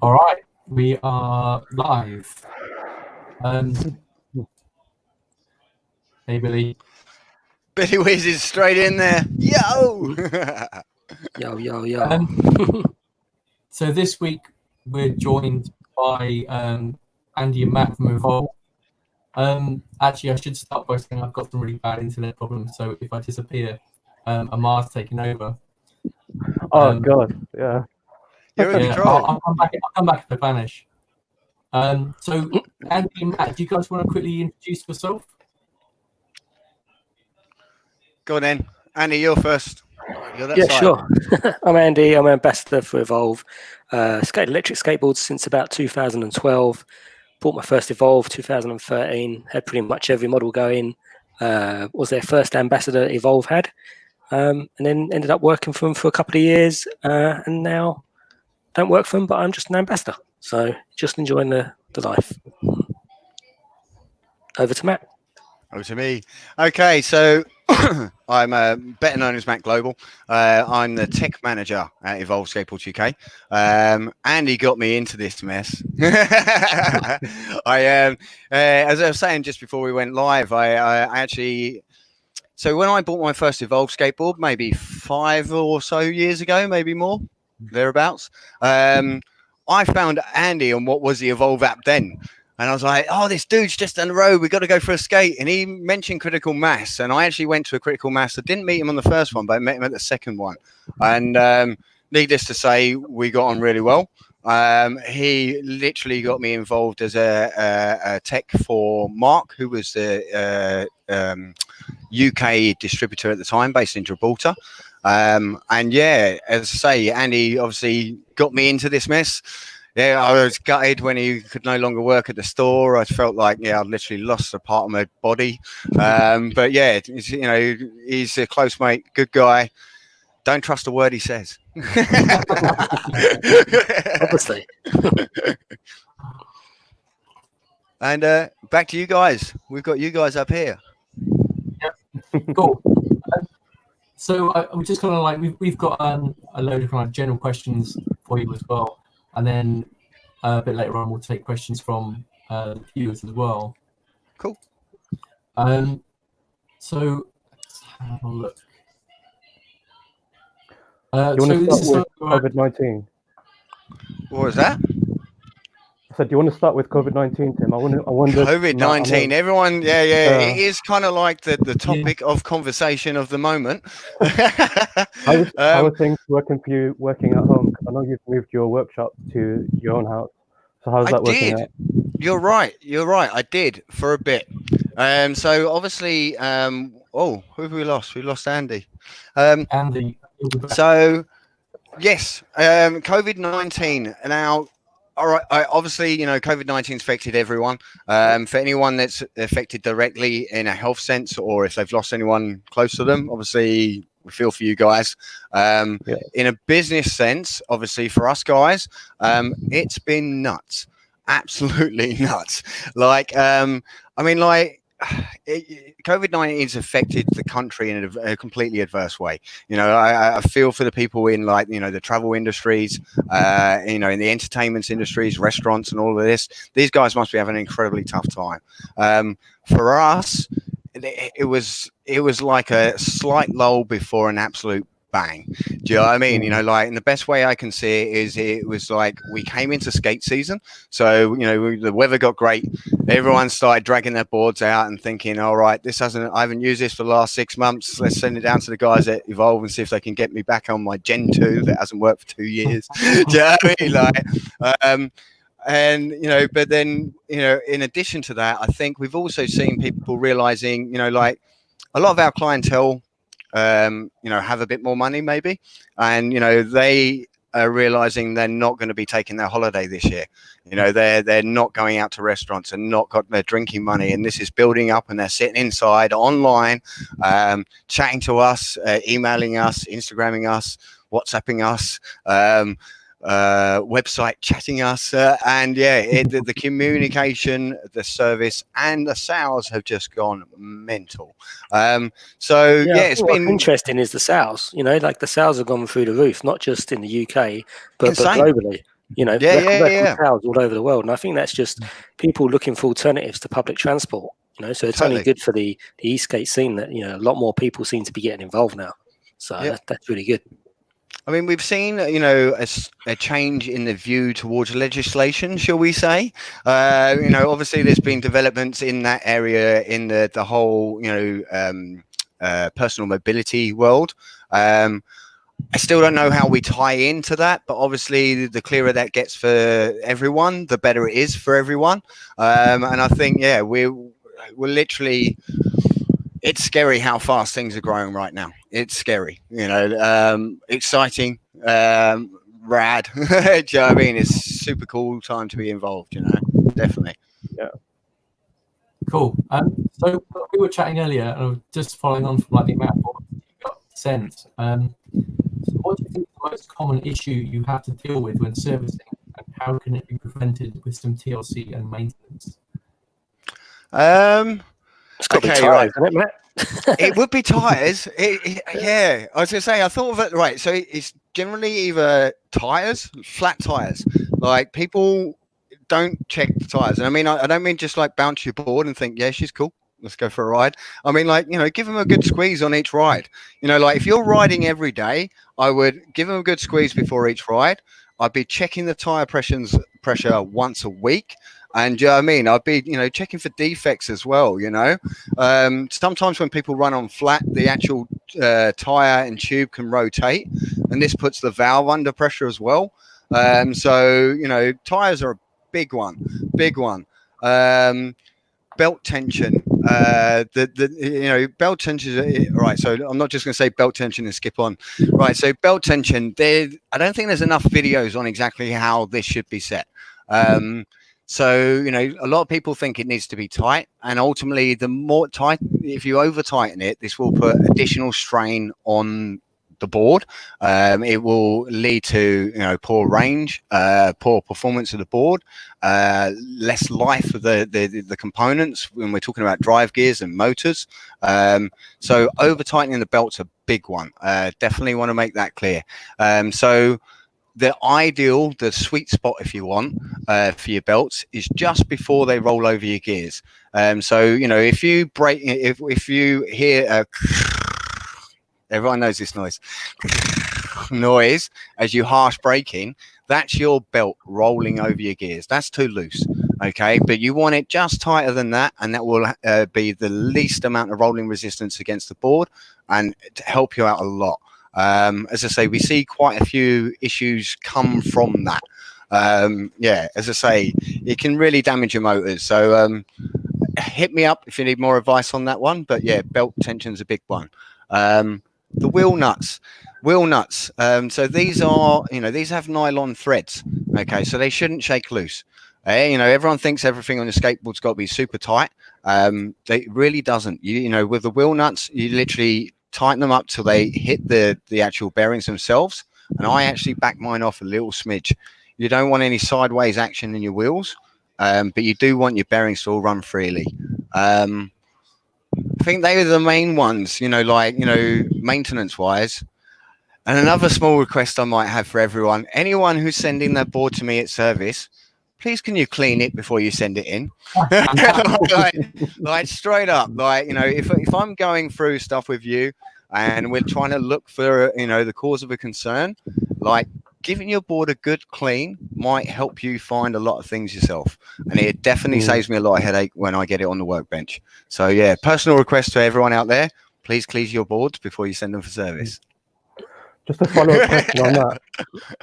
All right, we are live. Hey, Billy. Billy Whiz is straight in there. Yo! Yo. So this week we're joined by Andy and Matt from Evolve. Actually, I should start by saying I've got some really bad internet problems, so if I disappear, Amar's taking over. Oh God, yeah. You're in control. I'll come back if I vanish. So Andy and Matt, do you guys want to quickly introduce yourself? Go on then. Andy, you're first. Sure. I'm Andy. I'm an ambassador for Evolve. Skate electric skateboards since about 2012. Bought my first Evolve 2013. Had pretty much every model going. Was their first ambassador Evolve had. And then ended up working for them for a couple of years. And now don't work for them, but I'm just an ambassador. So just enjoying the life. Over to Matt. Over to me. Okay, so I'm better known as Matt Global. I'm the tech manager at Evolve Skateboards UK. Andy got me into this mess. As I was saying just before we went live, I actually... So when I bought my first Evolve skateboard, maybe 5 or so years ago, maybe more, thereabouts, I found Andy on what was the Evolve app then. And I was like, oh, this dude's just down the road. We've got to go for a skate. And he mentioned Critical Mass. And I actually went to a Critical Mass. I didn't meet him on the first one, but I met him at the second one. And needless to say, we got on really well. He literally got me involved as a tech for Mark, who was the UK distributor at the time, based in Gibraltar. And yeah, as I say, Andy obviously got me into this mess. Yeah, I was gutted when he could no longer work at the store. I felt like, I'd literally lost a part of my body. But yeah, he's a close mate, good guy. Don't trust a word he says. Obviously. And back to you guys. We've got you guys up here. Yep. Cool. So I'm just kind of like, we've got a load of kind of general questions for you as well. And then a bit later on, we'll take questions from the viewers as well. Cool. So let's have a look. Do you want to start with COVID-19? What was that? I said, do you want to start with COVID-19, Tim? I wonder. COVID-19. Everyone, it is kind of like the topic of conversation of the moment. How are things working for you, working at home? I know you've moved your workshop to your own house. So how's that working out? You're right. I did for a bit. So obviously, who have we lost? We lost Andy. Andy. So, yes, COVID-19. Now, all right, obviously, COVID-19's affected everyone. For anyone that's affected directly in a health sense, or if they've lost anyone close to them, obviously, we feel for you guys. In a business sense, obviously, for us guys, it's been nuts. Absolutely nuts. COVID-19 has affected the country in a completely adverse way. I feel for the people in the travel industries, in the entertainment industries, restaurants and all of this. These guys must be having an incredibly tough time. For us, it was like a slight lull before an absolute bang. Do you know what I mean? And the best way I can see it is it was like we came into skate season. So, the weather got great. Everyone started dragging their boards out and thinking, all right, I haven't used this for the last 6 months. Let's send it down to the guys at Evolve and see if they can get me back on my Gen 2 that hasn't worked for 2 years. Do you know what I mean? But then, in addition to that, I think we've also seen people realizing, a lot of our clientele, have a bit more money maybe, and they are realizing they're not going to be taking their holiday this year. They're not going out to restaurants and not got their drinking money, and this is building up, and they're sitting inside online, chatting to us, emailing us, Instagramming us, WhatsApping us, website chatting us, and the communication, the service and the sales have just gone mental. It's been interesting is the sales, the sales have gone through the roof, not just in the UK but globally. You know, record sales all over the world. And I think that's just people looking for alternatives to public transport. You know, so it's only good for the e-skate scene that, you know, a lot more people seem to be getting involved now. So that's really good. I mean, we've seen, you know, a change in the view towards legislation, shall we say? You know, obviously there's been developments in that area in the whole, you know, personal mobility world. I still don't know how we tie into that, but obviously the clearer that gets for everyone, the better it is for everyone. And I think, yeah, we're literally, it's scary how fast things are growing right now. It's scary, you know, exciting, rad. Do you know what I mean? It's super cool time to be involved, you know, definitely. Yeah. Cool. So we were chatting earlier, just following on from like the amount of what you got sent. So what do you think is the most common issue you have to deal with when servicing, and how can it be prevented with some TLC and maintenance? It's got to be tires, isn't it, Matt? It would be tires. Yeah, I was gonna say, I thought of it. Right, so it's generally either tires, flat tires. Like, people don't check the tires, and I mean, I don't mean just like bounce your board and think, yeah, she's cool, let's go for a ride. I mean, like, you know, give them a good squeeze on each ride. You know, like if you're riding every day, I would give them a good squeeze before each ride. I'd be checking the tire pressure once a week. And you know what I mean, I'd be, you know, checking for defects as well, you know. Sometimes when people run on flat, the actual tire and tube can rotate, and this puts the valve under pressure as well. So, you know, tires are a big one. Belt tension, you know, belt tension, right? So I'm not just going to say belt tension and skip on, right? So belt tension, I don't think there's enough videos on exactly how this should be set. So, you know, a lot of people think it needs to be tight, and ultimately the more tight, if you over tighten it, this will put additional strain on the board. It will lead to, you know, poor range, poor performance of the board, less life of the components when we're talking about drive gears and motors. So over tightening the belt's a big one. Definitely want to make that clear. So the sweet spot, if you want, for your belts is just before they roll over your gears. So, you know, if you break, if you hear everyone knows this noise as you harsh braking, that's your belt rolling over your gears. That's too loose. Okay, but you want it just tighter than that, and that will be the least amount of rolling resistance against the board and to help you out a lot. As I say, we see quite a few issues come from that. Yeah, as I say, it can really damage your motors. So hit me up if you need more advice on that one. But yeah, belt tension's a big one. The wheel nuts. So these are, you know, these have nylon threads. Okay, so they shouldn't shake loose. You know, everyone thinks everything on your skateboard's got to be super tight. It really doesn't. You know, with the wheel nuts, you literally tighten them up till they hit the actual bearings themselves. And I actually back mine off a little smidge. You don't want any sideways action in your wheels, but you do want your bearings to all run freely. I think they are the main ones, you know, like, you know, maintenance wise. And another small request I might have for everyone, anyone who's sending their board to me at service, please can you clean it before you send it in? like straight up, like, you know, if I'm going through stuff with you and we're trying to look for, you know, the cause of a concern, like giving your board a good clean might help you find a lot of things yourself, and it definitely saves me a lot of headache when I get it on the workbench. So yeah, personal request to everyone out there, please clean your boards before you send them for service. Just a follow-up question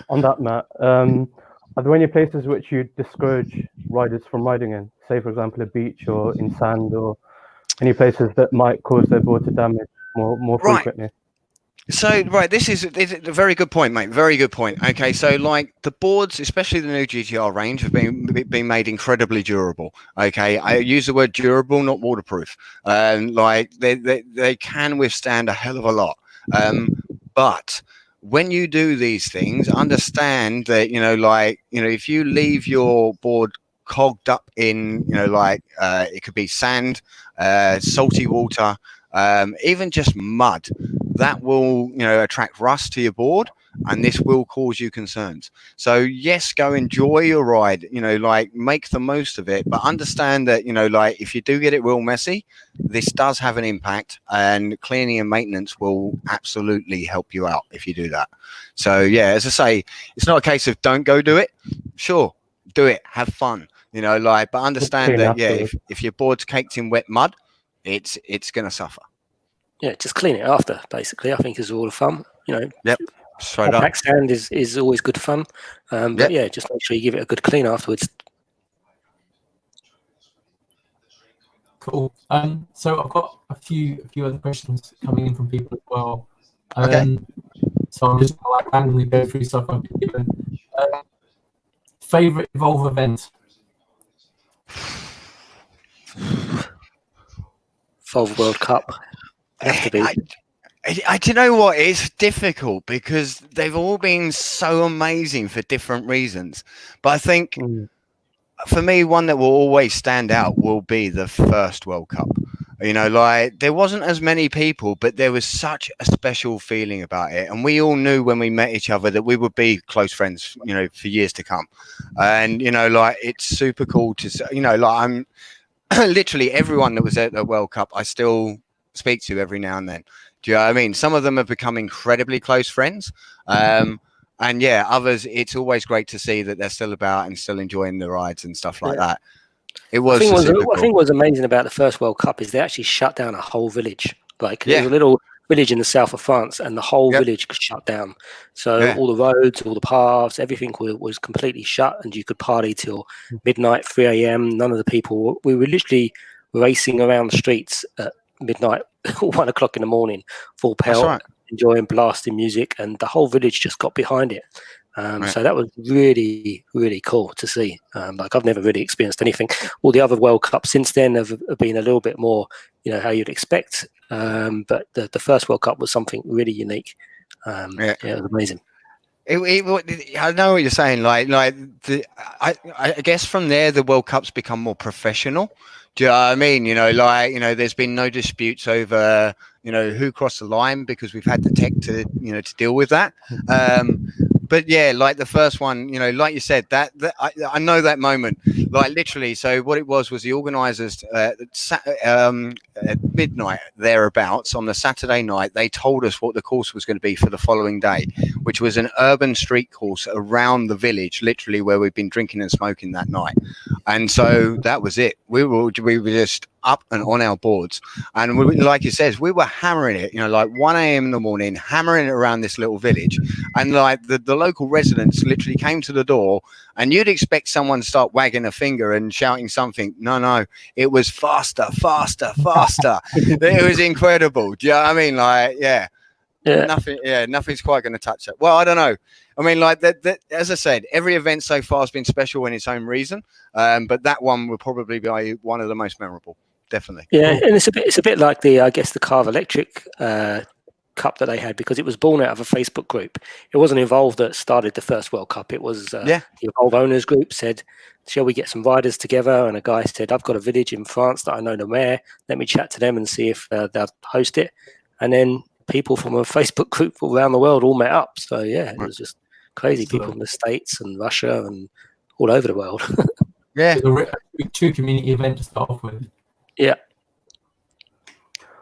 on that, Matt. Are there any places which you discourage riders from riding in? Say, for example, a beach or in sand, or any places that might cause their board to damage more frequently? Right. So, right, this is a very good point, mate. Very good point. Okay, so like the boards, especially the new GTR range, have been made incredibly durable. Okay, I use the word durable, not waterproof. Like they can withstand a hell of a lot. But when you do these things, understand that, you know, like, you know, if you leave your board cogged up in, you know, like it could be sand, salty water, even just mud, that will, attract rust to your board, and this will cause you concerns. So yes, go enjoy your ride, make the most of it, but understand that, if you do get it real messy, this does have an impact, and cleaning and maintenance will absolutely help you out if you do that. So yeah, as I say, it's not a case of don't go do it. Sure, do it, have fun, but understand that, if your board's caked in wet mud, it's going to suffer. Yeah, just clean it after, basically, I think is all the fun, Yep. Straight up. Back sand is always good fun. But yeah, just make sure you give it a good clean afterwards. Cool. So I've got a few other questions coming in from people as well. Okay. So I'm just going to randomly go through stuff I've been given. Favorite Evolve event? Evolve World Cup. Have to be. Do you know what? It's difficult because they've all been so amazing for different reasons. But I think for me, one that will always stand out will be the first World Cup. There wasn't as many people, but there was such a special feeling about it. And we all knew when we met each other that we would be close friends, for years to come. And, it's super cool to, I'm literally everyone that was at the World Cup, I still speak to every now and then. Do you know what I mean? Some of them have become incredibly close friends. And yeah, others, it's always great to see that they're still about and still enjoying the rides and stuff like that. It was. I think what was amazing about the first World Cup is they actually shut down a whole village. Like there's a little village in the south of France, and the whole village was shut down. So all the roads, all the paths, everything was completely shut, and you could party till midnight, 3 a.m. None of the people. We were literally racing around the streets at midnight, 1 o'clock in the morning, full pelt, enjoying blasting music, and the whole village just got behind it. So that was really, really cool to see. I've never really experienced anything. All the other World Cups since then have been a little bit more, how you'd expect. But the first World Cup was something really unique. It was amazing. I know what you're saying. I guess from there the World Cup's become more professional. Do you know what I mean? There's been no disputes over, who crossed the line because we've had the tech to, to deal with that. But yeah, like the first one, like you said, that I know that moment, like literally. So what it was the organisers at midnight thereabouts on the Saturday night, they told us what the course was going to be for the following day, which was an urban street course around the village, literally where we'd been drinking and smoking that night. And so that was it. We were just up and on our boards, and like you said, we were hammering it, like 1 a.m. in the morning, hammering it around this little village. And like the local residents literally came to the door, and you'd expect someone to start wagging a finger and shouting something. No, it was faster. It was incredible. Do you know what I mean? Nothing's quite going to touch that. Well, I don't know. I mean, as I said, every event so far has been special in its own reason, but that one will probably be one of the most memorable. Definitely. Yeah, and it's a bit like the Carve Electric Cup that they had, because it was born out of a Facebook group. It wasn't Evolve that started the first World Cup. It was the Evolve owners group said, shall we get some riders together? And a guy said, I've got a village in France that I know the mayor. Let me chat to them and see if they'll host it. And then people from a Facebook group around the world all met up. So yeah, it was just crazy. People from the States and Russia and all over the world. Yeah, a true community event to start off with. Yeah.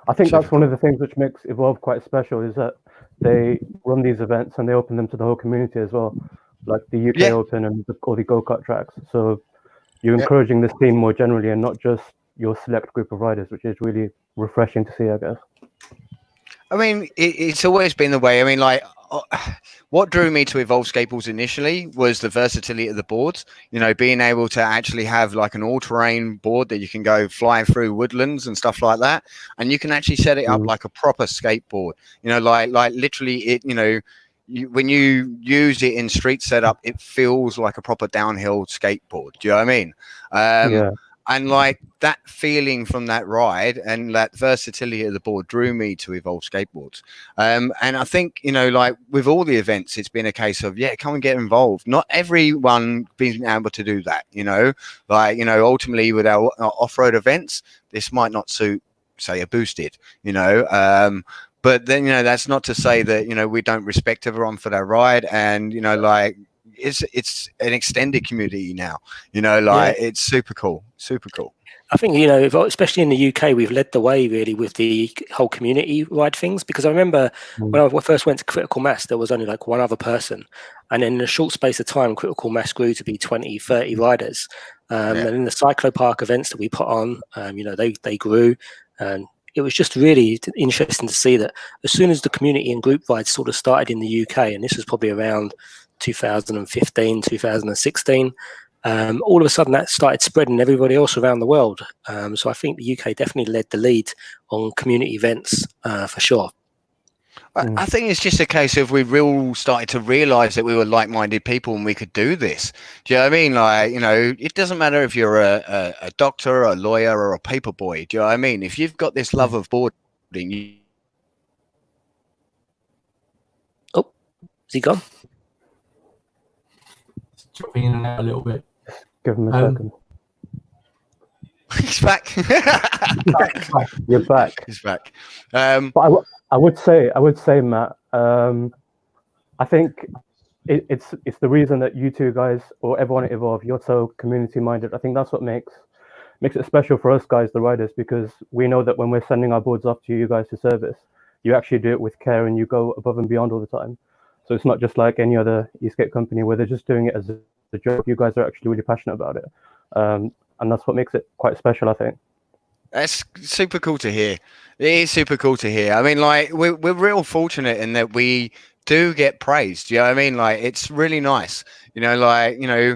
I think that's one of the things which makes Evolve quite special, is that they run these events and they open them to the whole community as well, like the UK Open and all the go-kart tracks. So you're encouraging this scene more generally and not just your select group of riders, which is really refreshing to see, I guess. I mean, it's always been the way. I mean, what drew me to Evolve Skateboards initially was the versatility of the boards. Being able to actually have like an all-terrain board that you can go flying through woodlands and stuff like that, and you can actually set it up like a proper skateboard. Like literally, it. When you use it in street setup, it feels like a proper downhill skateboard. Do you know what I mean? And like that feeling from that ride and that versatility of the board drew me to Evolve Skateboards. And I think, like with all the events, it's been a case of, come and get involved. Not everyone being able to do that, ultimately with our off-road events, this might not suit say a boosted, you know. But then, you know, that's not to say that, you know, we don't respect everyone for their ride, and, you know, like it's an extended community now, you know, like it's super cool. I think, you know, especially in the UK, we've led the way really with the whole community ride things, because I remember when I first went to Critical Mass, there was only like one other person. And in a short space of time, Critical Mass grew to be 20, 30 riders. And in the Cyclopark events that we put on, you know, they grew. And it was just really interesting to see that as soon as the community and group rides sort of started in the UK, and this was probably around 2015, 2016, all of a sudden that started spreading everybody else around the world. So I think the UK definitely led the lead on community events for sure. I think it's just a case of we all started to realise that we were like-minded people and we could do this. Do you know what I mean? Like, you know, it doesn't matter if you're a doctor, a lawyer, or a paper boy. Do you know what I mean? If you've got this love of boarding, Oh, is he gone? Dropping in and out a little bit. Give him a second. He's back. You're back. He's back. But I would say, Matt, I think it's the reason that you two guys, or everyone at Evolve, you're so community minded. I think that's what makes it special for us guys, the riders, because we know that when we're sending our boards off to you guys to service, you actually do it with care and you go above and beyond all the time. So it's not just like any other Eastgate company where they're just doing it as a job. You guys are actually really passionate about it. And that's what makes it quite special, I think. That's super cool to hear. It is super cool to hear. I mean, like, we're real fortunate in that we do get praised. You know what I mean? Like, it's really nice. You know, like, you know,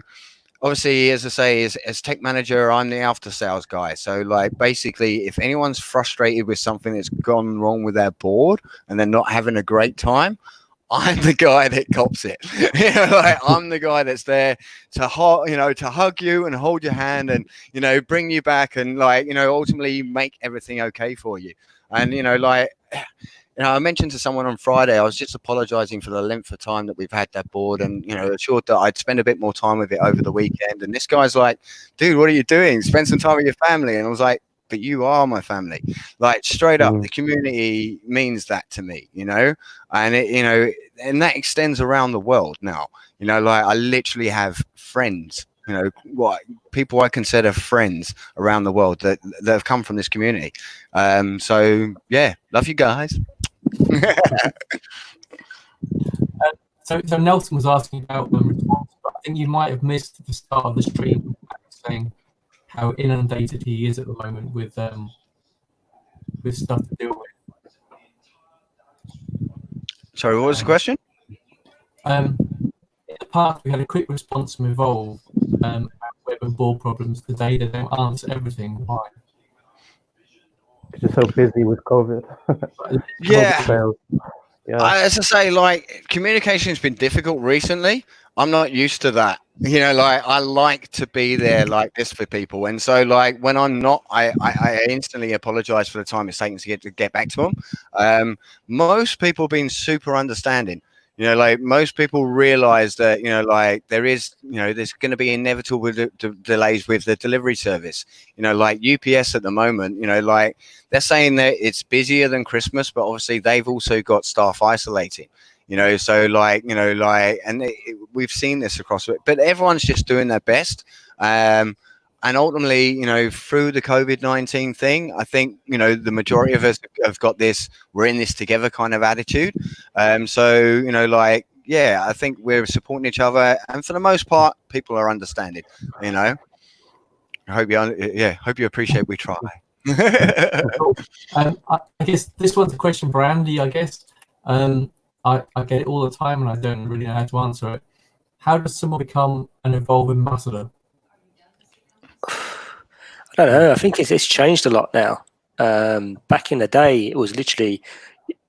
obviously, as I say, as tech manager, I'm the after sales guy. So, like, basically, if anyone's frustrated with something that's gone wrong with their board and they're not having a great time, I'm the guy that cops it. You know, like, I'm the guy that's there to hug you and hold your hand and, you know, bring you back and, like, you know, ultimately make everything okay for you. And, you know, like, you know, I mentioned to someone on Friday, I was just apologizing for the length of time that we've had that board, and, you know, assured that I'd spend a bit more time with it over the weekend. And this guy's like, dude, what are you doing? Spend some time with your family. And I was like, but you are my family. Like, straight up, the community means that to me, you know, and it, you know, and that extends around the world now. You know, like, I literally have friends, you know, what people I consider friends around the world that have come from this community. So yeah, love you guys. So Nelson was asking about the response, but I think you might have missed the start of the stream, saying how inundated he is at the moment with stuff to deal with. Sorry, what was the question? In the past, we had a quick response from Evolve about web and board problems. Today, they don't answer everything. Why? Just so busy with COVID. Yeah. As I say, like, communication has been difficult recently. I'm not used to that. You know, like, I like to be there like this for people. And so, like, when I'm not, I instantly apologize for the time it's taken to get back to them. Most people have been super understanding. You know, like, most people realize that, you know, like, there's going to be inevitable delays with the delivery service. You know, like UPS at the moment, you know, like, they're saying that it's busier than Christmas, but obviously they've also got staff isolating. You know, so, like, you know, like, and we've seen this across it, but everyone's just doing their best. And ultimately, you know, through the COVID-19 thing, I think, you know, the majority of us have got this, we're in this together kind of attitude. So, you know, like, yeah, I think we're supporting each other. And for the most part, people are understanding, you know. I hope you appreciate we try. I guess this one's a question for Andy, I guess. I get it all the time and I don't really know how to answer it. How does someone become an Evolve ambassador? I don't know. I think it's changed a lot now. Back in the day, it was literally,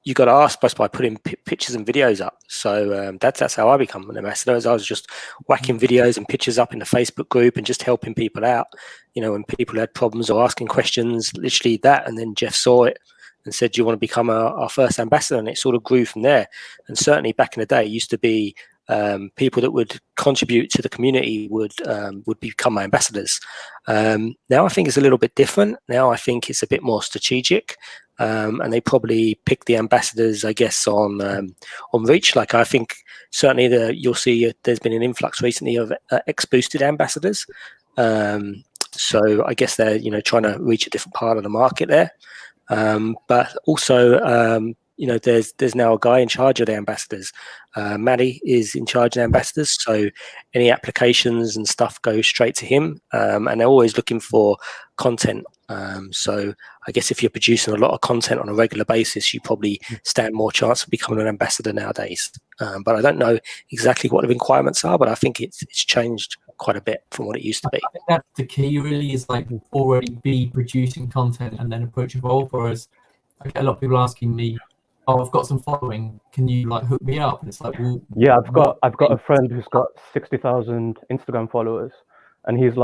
you got asked by putting pictures and videos up. So that's how I become an ambassador. As I was just whacking videos and pictures up in the Facebook group and just helping people out. You know, when people had problems or asking questions, literally that. And then Jeff saw it and said, do you want to become our first ambassador? And it sort of grew from there. And certainly back in the day, it used to be people that would contribute to the community would become my ambassadors. Now I think it's a little bit different. Now I think it's a bit more strategic, and they probably pick the ambassadors, I guess, on reach. Like I think certainly you'll see there's been an influx recently of ex-boosted ambassadors. So I guess they're trying to reach a different part of the market there. But also, there's now a guy in charge of the ambassadors. Maddie is in charge of the ambassadors, so any applications and stuff go straight to him, and they're always looking for content. So I guess if you're producing a lot of content on a regular basis, you probably stand more chance of becoming an ambassador nowadays. But I don't know exactly what the requirements are, but I think it's changed quite a bit from what it used to be. I think that's the key, really, is like already be producing content and then approach Evolve. Whereas I get a lot of people asking me, "Oh, I've got some following. Can you like hook me up?" And it's like, well, yeah, I've got a friend who's got 60,000 Instagram followers, and he's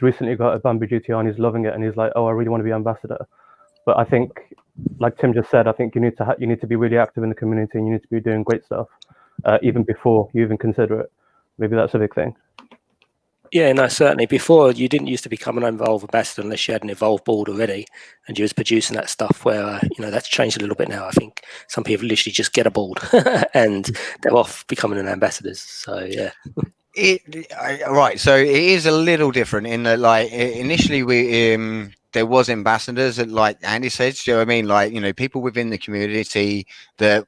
recently got a Bamboo GTR and he's loving it, and he's like, "Oh, I really want to be ambassador." But I think, like Tim just said, I think you need to be really active in the community, and you need to be doing great stuff even before you even consider it. Maybe that's a big thing. Yeah, no, certainly. Before, you didn't used to become an Evolve ambassador unless you had an Evolve board already, and you was producing that stuff. Where that's changed a little bit now. I think some people literally just get a board and they're off becoming an ambassadors. So yeah. Right. So it is a little different in that, like, initially there was ambassadors that, like Andy said. Do you know what I mean? Like, people within the community that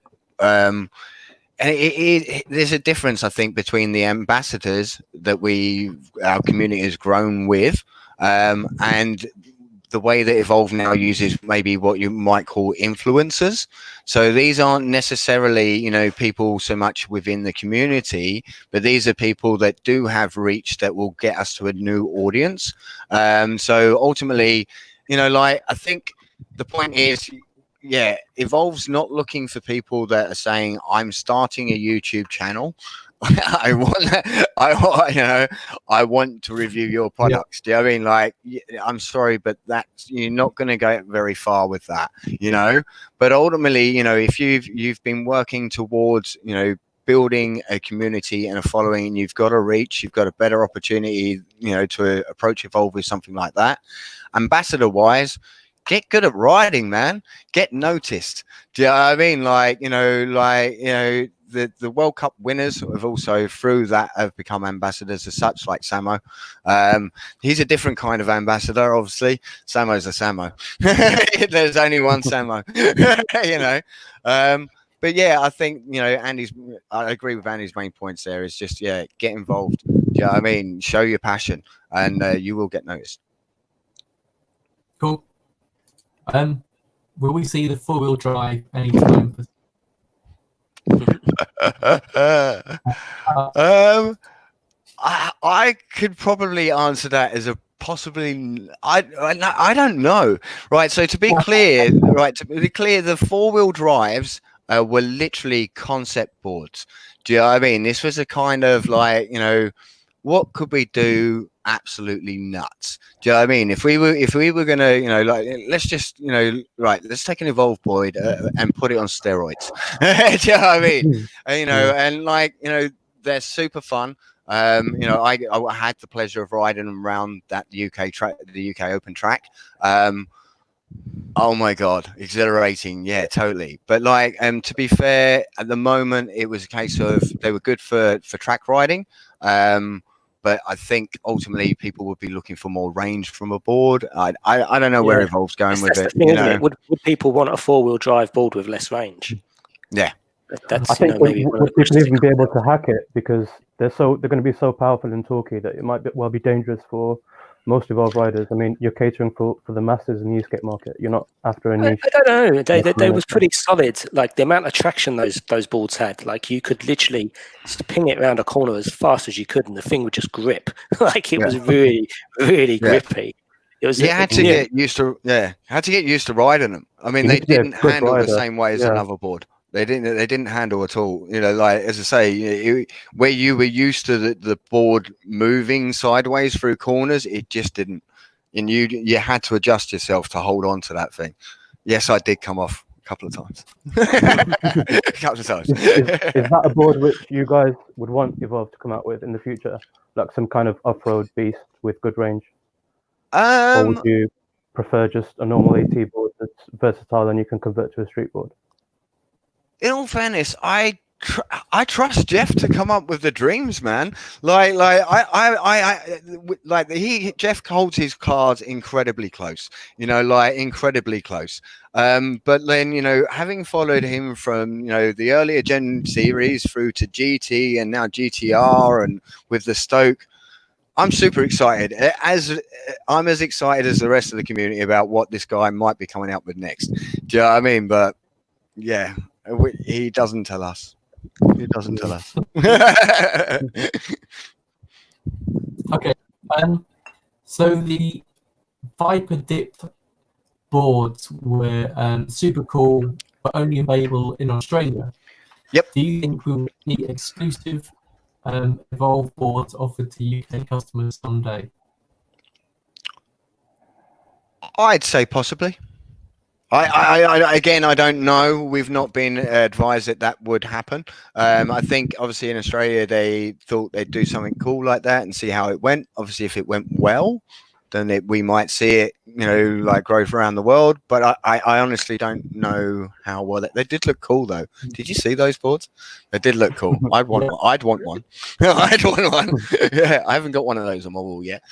and there's a difference, I think, between the ambassadors that our community has grown with, and the way that Evolve now uses maybe what you might call influencers. So these aren't necessarily, people so much within the community, but these are people that do have reach that will get us to a new audience. So ultimately, I think the point is, yeah, Evolve's not looking for people that are saying, "I'm starting a YouTube channel. I want to review your products." Yeah. Do you know what I mean? Like, I'm sorry, but you're not going to go very far with that, But ultimately, if you've been working towards, building a community and a following, and you've got a reach, you've got a better opportunity, to approach Evolve with something like that. Ambassador-wise, get good at riding, man. Get noticed. Do you know what I mean? The World Cup winners have also through that have become ambassadors as such, like Samo. He's a different kind of ambassador, obviously. Samo's a Samo. There's only one Samo. But yeah, I think I agree with Andy's main points there. Is just get involved. Do you know what I mean? Show your passion, and you will get noticed. Cool. Will we see the 4-wheel drive anytime? I could probably answer that as a possibly. I don't know. Right. So to be clear, the 4-wheel drives were literally concept boards. Do you know what I mean? This was a kind of like, what could we do? Absolutely nuts. Do you know what I mean? If we were gonna, let's just, let's take an Evolve board and put it on steroids. Do you know what I mean? And they're super fun. I had the pleasure of riding them around that UK track, the UK Open track. Oh my God, exhilarating. Yeah, totally. But to be fair, at the moment, it was a case of they were good for track riding. But I think ultimately people would be looking for more range from a board. I don't know where Evolve's going with it. Thing, would people want a 4-wheel drive board with less range? Yeah. I think maybe would people even be able to hack it, because they're going to be so powerful and torquey that it might be dangerous for most Evolve riders. I mean, you're catering for the masses in the e-skate market. You're not after a niche. I don't know. They was pretty solid. Like the amount of traction those boards had. Like you could literally just ping it around a corner as fast as you could, and the thing would just grip. Like it was really, really grippy. It was. You had to get used to. Yeah, had to get used to riding them. I mean, they didn't handle the same way as another board. They didn't handle at all. As I say, where you were used to the board moving sideways through corners, it just didn't. And you had to adjust yourself to hold on to that thing. Yes, I did come off. couple of times. A couple of times. Is that a board which you guys would want Evolve to come out with in the future, like some kind of off-road beast with good range, or would you prefer just a normal AT board that's versatile and you can convert to a street board? In all fairness, I trust Jeff to come up with the dreams, man. Jeff holds his cards incredibly close, incredibly close. But then, having followed him from, the earlier Gen series through to GT and now GTR and with the Stoke, I'm super excited. I'm as excited as the rest of the community about what this guy might be coming out with next. Do you know what I mean? But yeah, he doesn't tell us. He doesn't tell us. Okay. So the Viper dipped boards were super cool, but only available in Australia. Yep. Do you think we'll see exclusive Evolve boards offered to UK customers someday? I'd say possibly. I don't know. We've not been advised that would happen. I think obviously in Australia they thought they'd do something cool like that and see how it went. Obviously, if it went well, then we might see it, growth around the world. But I honestly don't know how well they did look cool though. Did you see those boards? They did look cool. I'd want one. I'd want one. Yeah, I haven't got one of those on my wall yet.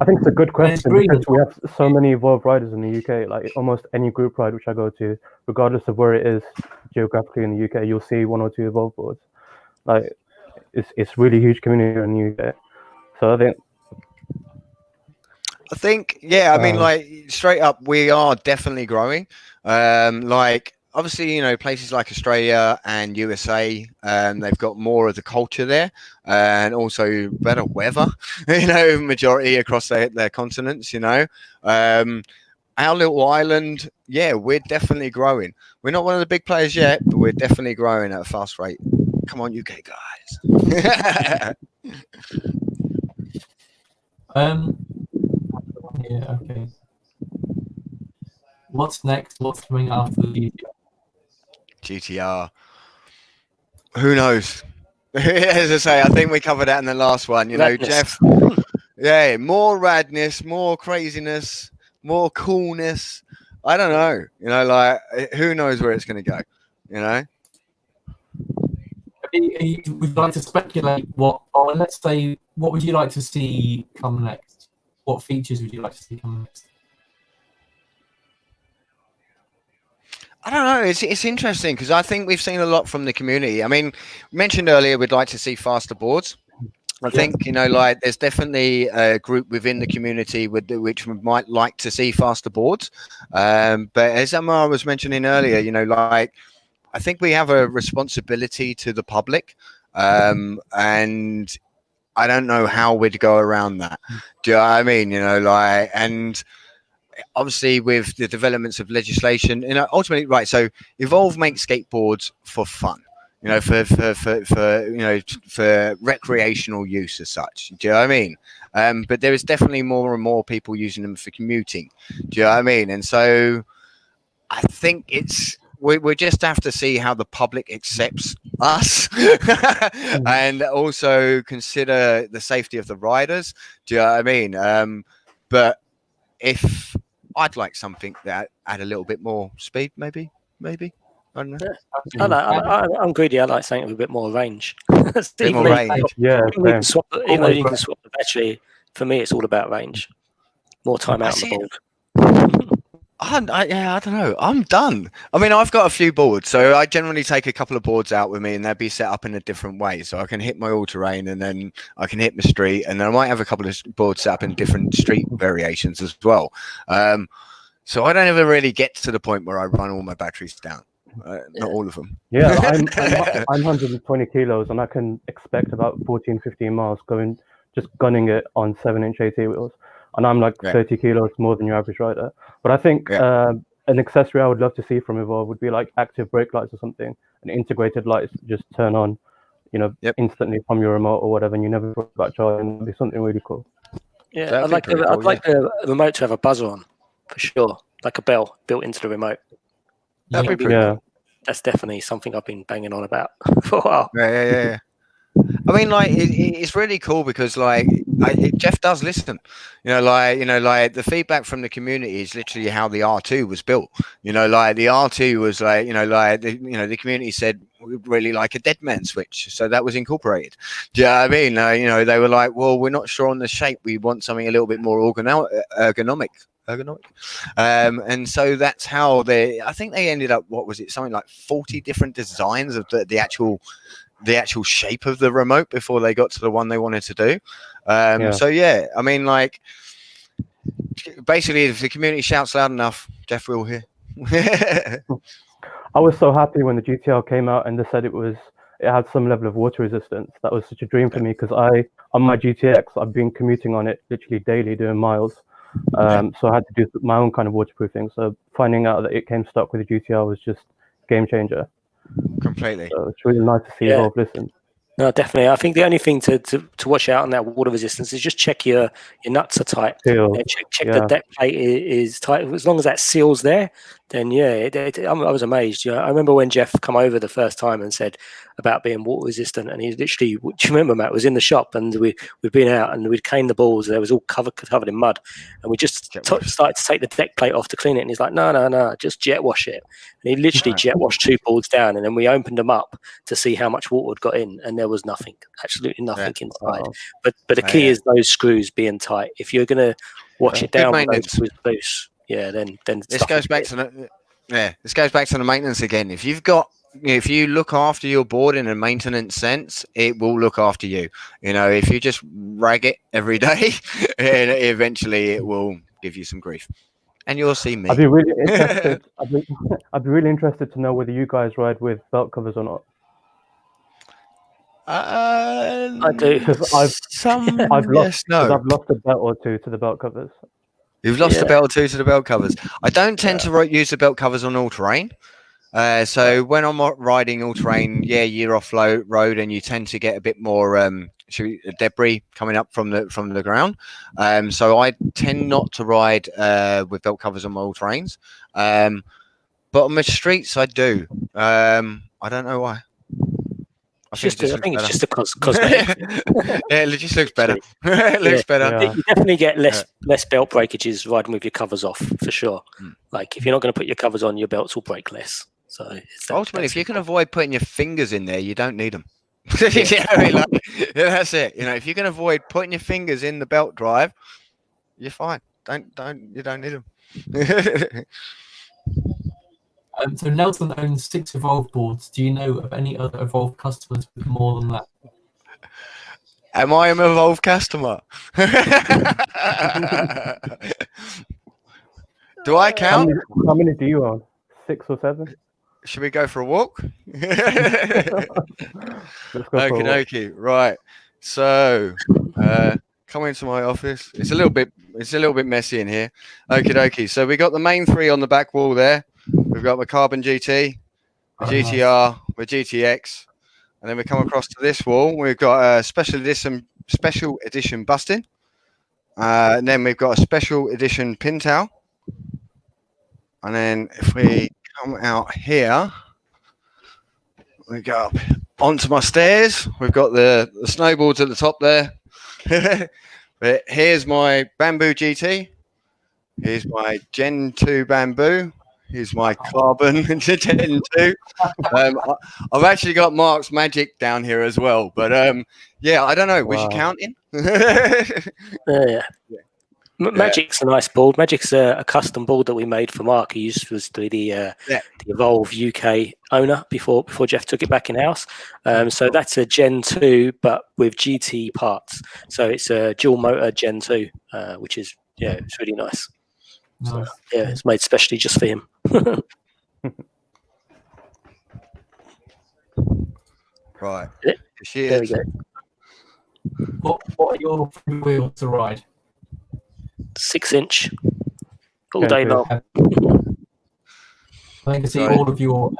I think it's a good question because we have so many Evolve riders in the UK. Like almost any group ride which I go to, regardless of where it is geographically in the UK, you'll see one or two Evolve boards. Like it's really huge community in the UK. So I think, yeah, I mean, straight up, we are definitely growing. Obviously, places like Australia and USA, they've got more of the culture there and also better weather, majority across their continents, Our little island, yeah, we're definitely growing. We're not one of the big players yet, but we're definitely growing at a fast rate. Come on, UK guys. Yeah, okay. What's next? What's coming after the GTR? Who knows? As I say, I think we covered that in the last one. Radness. Jeff. Yeah, more radness, more craziness, more coolness. I don't know. Who knows where it's going to go? Would you like to speculate let's say, what would you like to see come next? What features would you like to see come next? I don't know. It's interesting because I think we've seen a lot from the community. I mean, mentioned earlier, we'd like to see faster boards. I think, there's definitely a group within the community which might like to see faster boards. But as Amar was mentioning earlier, I think we have a responsibility to the public. And I don't know how we'd go around that. Do you know what I mean? And obviously with the developments of legislation, ultimately, right. So Evolve makes skateboards for fun, for recreational use as such. Do you know what I mean? But there is definitely more and more people using them for commuting. Do you know what I mean? And so I think we just have to see how the public accepts us and also consider the safety of the riders. Do you know what I mean? But if I'd like something that had a little bit more speed, maybe. I don't know. Yeah. I'm greedy. I like something with a bit more range. Bit more range. yeah, Even though you can swap the battery, for me, it's all about range. More time out on the board. I don't know. I'm done. I mean, I've got a few boards, so I generally take a couple of boards out with me, and they'll be set up in a different way. So I can hit my all-terrain, and then I can hit my street, and then I might have a couple of boards set up in different street variations as well. So I don't ever really get to the point where I run all my batteries down. Not all of them. Yeah, I'm 120 kilos, and I can expect about 14, 15 miles just gunning it on 7-inch AT wheels. And I'm 30 kilos more than your average rider. But I think an accessory I would love to see from Evolve would be like active brake lights or something, and integrated lights just turn on, instantly from your remote or whatever, and you never forget about charging. It'd be something really cool. Yeah, I'd like the remote to have a buzzer on, for sure, like a bell built into the remote. That'd be Yeah. pretty. Yeah. That's definitely something I've been banging on about for a while. Yeah. I mean, like it's really cool because Jeff does listen. Like the feedback from the community is literally how the R2 was built. Like the R2 was the community said we really like a dead man switch, so that was incorporated. Do you know what I mean? They were like, well, we're not sure on the shape. We want something a little bit more ergonomic. And so that's how I think they ended up, what was it, something like 40 different designs of the actual shape of the remote before they got to the one they wanted to do. So yeah, I mean, like, basically if the community shouts loud enough, Jeff will hear. I was so happy when the GTR came out and they said it had some level of water resistance. That was such a dream for me because on my GTX, I've been commuting on it literally daily doing miles. So I had to do my own kind of waterproofing. So finding out that it came stock with the GTR was just game changer. Completely. So it's really nice to see Evolve listen. No, definitely. I think the only thing to watch out on that water resistance is just check your nuts are tight. Check the deck plate is tight. As long as that seal's there, then I was amazed. I remember when Jeff come over the first time and said about being water resistant, and he literally, do you remember, Matt, was in the shop and we'd been out and we'd cleaned the balls and it was all covered in mud, and we just started to take the deck plate off to clean it, and he's like, no, just jet wash it. And he literally jet washed 2 boards down, and then we opened them up to see how much water had got in, and there was nothing, absolutely nothing inside. But the key is those screws being tight. If you're gonna wash it down with those screws loose, then this goes back to the maintenance again. If you look after your board in a maintenance sense, it will look after you. If you just rag it every day, eventually it will give you some grief. And you'll see me. I'd be really interested. I'd be really interested to know whether you guys ride with belt covers or not. I do. Because I've lost a belt or two to the belt covers. You've lost a belt or two to the belt covers. I don't tend to use the belt covers on all terrain. So when I'm riding all terrain, you're off road and you tend to get a bit more debris coming up from the ground. So I tend not to ride with belt covers on my all terrains. But on the streets, I do. I don't know why. I think it's just a cosmetic. Yeah, it just looks better. It looks better. You definitely get less belt breakages riding with your covers off, for sure. Like, if you're not going to put your covers on, your belts will break less. So ultimately, if you can avoid putting your fingers in there, you don't need them. That's it. If you can avoid putting your fingers in the belt drive, you're fine. You don't need them. So Nelson owns 6 Evolve boards. Do you know of any other Evolve customers with more than that? Am I an Evolve customer? Do I count? How many do you own? 6 or 7? Should we go for a walk? Okay. Right. So, come into my office. It's a little bit messy in here. Okay. So we got the main 3 on the back wall there. We've got the Carbon GT, the GTR, the GTX, and then we come across to this wall. We've got a special edition Bustin, and then we've got a special edition Pintail, and then if we come out here, we go up onto my stairs. We've got the snowboards at the top there. But here's my Bamboo GT. Here's my Gen 2 Bamboo. Here's my Carbon Gen 2. I've actually got Mark's Magic down here as well. But I don't know. Was you counting? Magic's a nice board. Magic's a custom board that we made for Mark. He was the Evolve UK owner before Jeff took it back in house. So that's a Gen 2, but with GT parts. So it's a dual motor Gen 2, which is it's really nice. So, it's made specially just for him. Right. There we go. What are your wheels to ride? 6-inch all day long. I can see all of your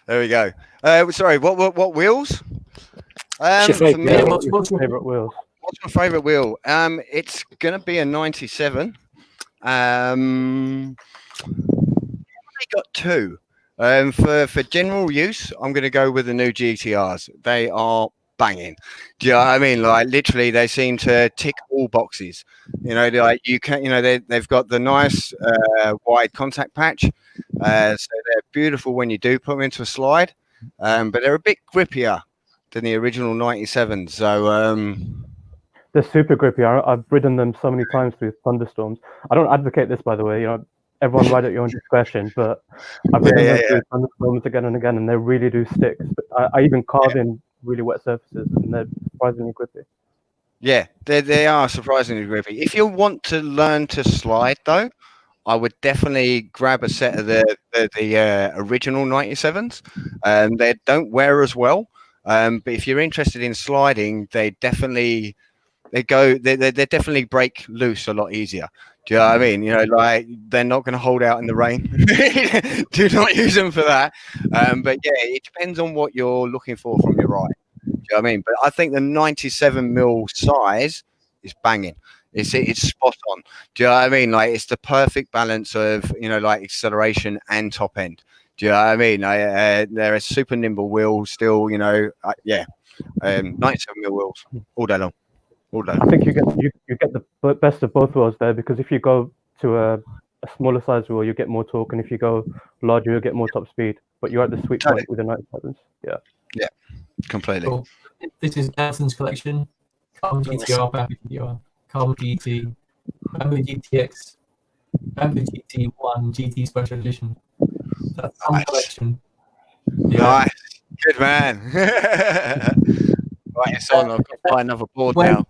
there we go. Sorry, what wheels? What's your favorite wheels? What's my favorite wheel? It's gonna be a 97. I got two. For general use, I'm gonna go with the new GTRs. They are banging. Do you know what I mean? Like literally, they seem to tick all boxes. You know, like you can, you know, they've got the nice wide contact patch, so they're beautiful when you do put them into a slide. But they're a bit grippier than the original 97. So They're super grippy. I've ridden them so many times through thunderstorms. I don't advocate this, by the way. You know, everyone ride at your own discretion. But I've ridden them through thunderstorms again and again, and they really do stick. I even carve in really wet surfaces, and they're surprisingly grippy. yeah, they are surprisingly grippy. If you want to learn to slide, though, I would definitely grab a set of the original 97s. They don't wear as well, but if you're interested in sliding, they definitely definitely break loose a lot easier. Do you know what I mean? You know, like they're not going to hold out in the rain. Do not use them for that. But yeah, it depends on what you're looking for from your ride. Do you know what I mean? But I think the 97mm size is banging. It's spot on. Do you know what I mean? Like it's the perfect balance of, you know, like acceleration and top end. Do you know what I mean? They're a super nimble wheel still, you know. 97mm wheels all day long. I think you get the best of both worlds there, because if you go to a smaller size wheel, you get more torque, and if you go larger, you get more top speed. But you're at the sweet point with the 97s. Yeah, completely. Cool. This is Nelson's collection. Carbon GTR, Bambi GTR, Carbon GT, Bambi GTX, Bambi GT1, GT Special Edition. That's some collection. Yeah. Nice. Good man. Right, it's on. I've got to buy another board now.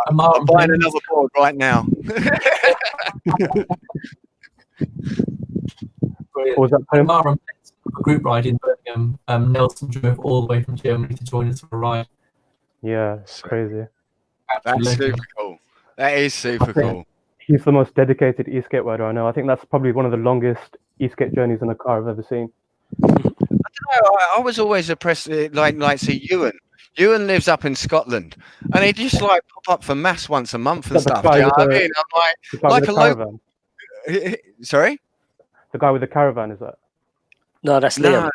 I'm buying another board right now. What was that? When a group ride in Birmingham, Nelson drove all the way from Germany to join us for a ride. Yeah, it's crazy. That's super cool. That is super cool. He's the most dedicated e-skate rider I know. I think that's probably one of the longest e-skate journeys in a car I've ever seen. I don't know. I was always impressed. Like see Ewan. Ewan lives up in Scotland, and he just like pop up for mass once a month and stuff. Do you know what I mean? I'm like a local. Sorry, the guy with the caravan, is that? No, that's Liam.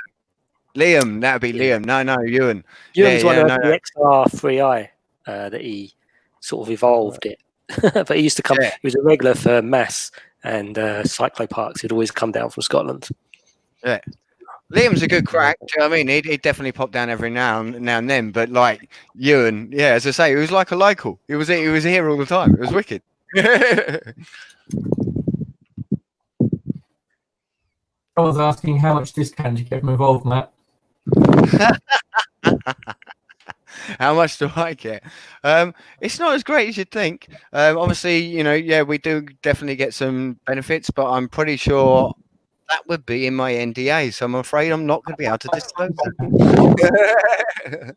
Liam, that'd be Liam. No, Ewan. Ewan's one of the XR3i that he sort of evolved it. But he used to come. He was a regular for mass and cycloparks. He'd always come down from Scotland. Yeah. Liam's a good crack. Do you know what I mean? He'd definitely pop down every now and then. But like Ewan, yeah, as I say, he was like a local. He was here all the time. It was wicked. I was asking how much discount you get from Evolve, Matt. How much do I get? It's not as great as you'd think. Obviously, you know, yeah, we do definitely get some benefits, but I'm pretty sure that would be in my NDA, so I'm afraid I'm not going to be able to disclose that.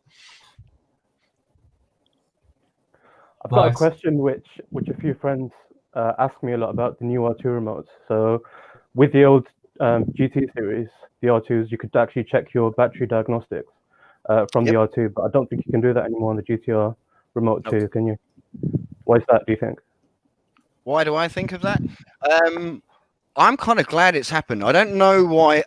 I've got a question which a few friends ask me a lot about the new R2 remotes. So with the old GT series, the R2s, you could actually check your battery diagnostics from the R2, but I don't think you can do that anymore on the GTR remote too, can you? Why is that, do you think? Why do I think of that? I'm kind of glad it's happened. I don't know why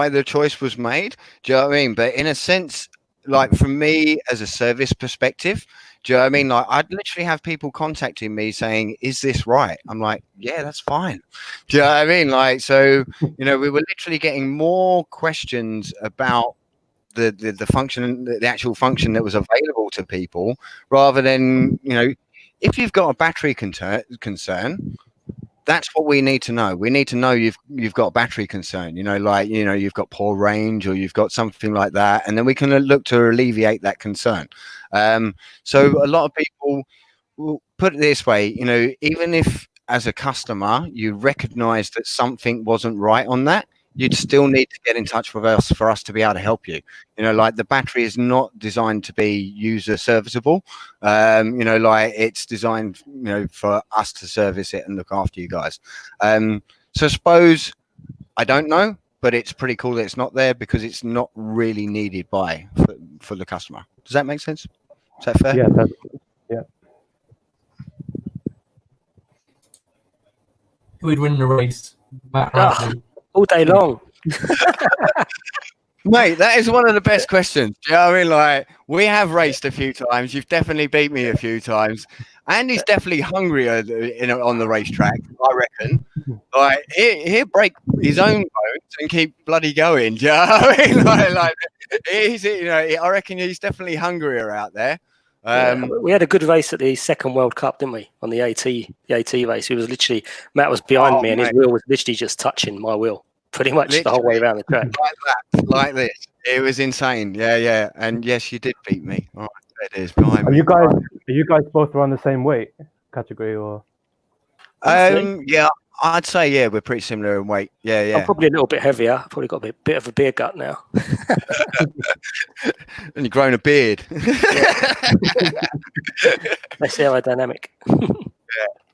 the choice was made. Do you know what I mean? But in a sense, like from me as a service perspective, do you know what I mean? Like I'd literally have people contacting me saying, "Is this right?" I'm like, "Yeah, that's fine." Do you know what I mean? Like, so you know, we were literally getting more questions about the function, the actual function that was available to people, rather than, you know, if you've got a battery concern. That's what we need to know. We need to know you've got a battery concern, you know, like, you know, you've got poor range or you've got something like that. And then we can look to alleviate that concern. So a lot of people will put it this way, you know, even if as a customer, you recognize that something wasn't right on that, you'd still need to get in touch with us for us to be able to help you. You know, like the battery is not designed to be user serviceable. You know, like it's designed, you know, for us to service it and look after you guys. So I suppose, I don't know, but it's pretty cool that it's not there because it's not really needed for the customer. Does that make sense? Is that fair? Yeah, Who would win the race? Matt or Ah. Andy? All day long. Mate, that is one of the best questions. Do you know what I mean? Like, we have raced a few times. You've definitely beat me a few times. Andy's definitely hungrier on the racetrack, I reckon. Like, he'll break his own bones and keep bloody going. Do you know what I mean? I reckon he's definitely hungrier out there. We had a good race at the second World Cup, didn't we? On the AT race, it was literally Matt was behind me, and his wheel was literally just touching my wheel, pretty much the whole way around the track. Like this. It was insane. Yeah. And yes, you did beat me. All right, there it is behind Are me. you guys both around the same weight category, or? Yeah, I'd say we're pretty similar in weight. Yeah. I'm probably a little bit heavier. I've probably got a bit of a beer gut now. And you've grown a beard. That's aerodynamic.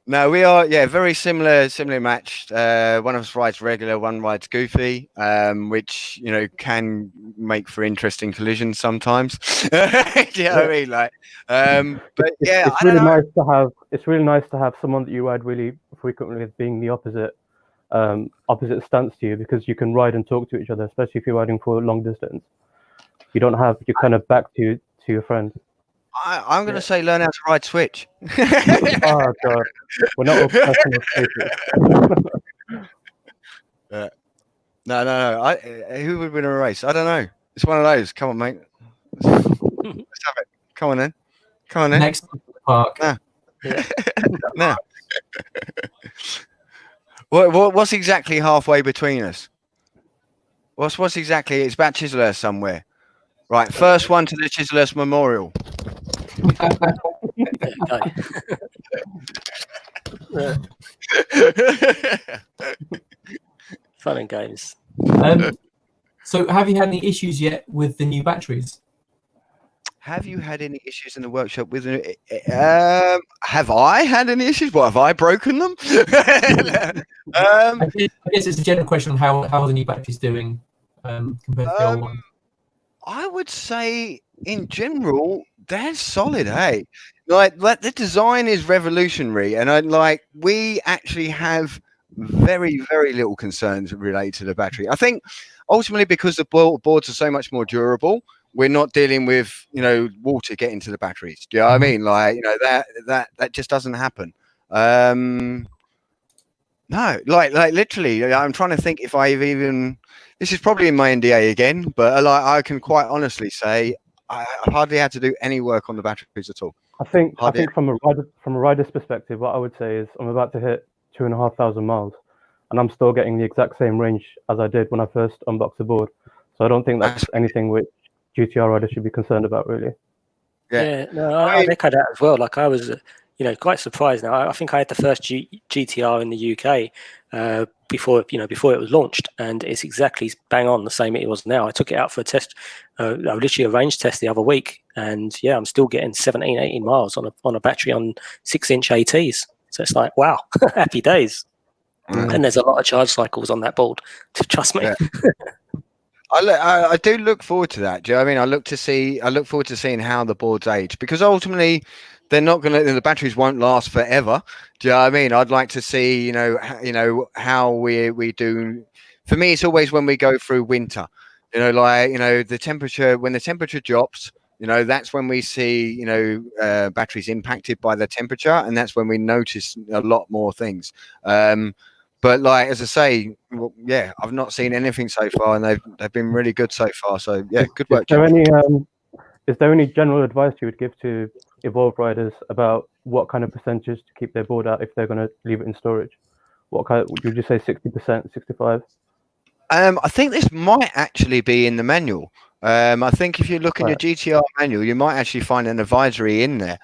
No, we are, very similar matched. One of us rides regular, one rides goofy, which, can make for interesting collisions sometimes. Do you know what I mean? Like, but yeah, it's really nice to have someone that you ride really frequently with being the opposite stance to you, because you can ride and talk to each other, especially if you're riding for a long distance. You don't have your kind of back to your friend. I'm going to say learn how to ride switch. Oh God, we're not all professional speakers. No. Who would win a race? I don't know. It's one of those. Come on, mate. Let's have it. Come on then. Next park. No. What's exactly halfway between us? What's exactly? It's about Chislehurst somewhere. Right, first one to the Chislehurst Memorial. Fun and games. So, have you had any issues yet with the new batteries? Have you had any issues in the workshop with it? Have I had any issues? What, have I broken them? I guess it's a general question on how are the new batteries doing compared to the old one. I would say, in general, they're solid. Hey, like the design is revolutionary, and we actually have very, very little concerns related to the battery. I think ultimately because the boards are so much more durable, we're not dealing with water getting to the batteries. Do you know what I mean? Like that just doesn't happen. No, like literally, I'm trying to think if I've even. This is probably in my NDA again, but I can quite honestly say I hardly had to do any work on the batteries at all. I think from a rider's perspective, what I would say is I'm about to hit 2,500 miles, and I'm still getting the exact same range as I did when I first unboxed the board. So I don't think that's anything which GTR riders should be concerned about, really. Yeah, no, I echo that as well. Like I was, quite surprised. Now I think I had the first GTR in the UK before it was launched, and it's exactly bang on the same it was now. I took it out for a test, literally a range test the other week, and I'm still getting 17, 18 miles on a battery on 6-inch ATs. So it's like, wow, happy days. And there's a lot of charge cycles on that board. Trust me. Yeah. I do look forward to that. Do you know what I mean? I look forward to seeing how the boards age, because ultimately they're not going to. The batteries won't last forever. Do you know what I mean? I'd like to see, how we do. For me, it's always when we go through winter. The temperature, when the temperature drops. That's when we see, batteries impacted by the temperature, and that's when we notice a lot more things. But as I say, I've not seen anything so far, and they've been really good so far. So good work. Is there any general advice you would give to Evolve riders about what kind of percentage to keep their board at if they're going to leave it in storage? What kind would you say? 60%, 65%? I think this might actually be in the manual. I think if you look in your GTR manual, you might actually find an advisory in there.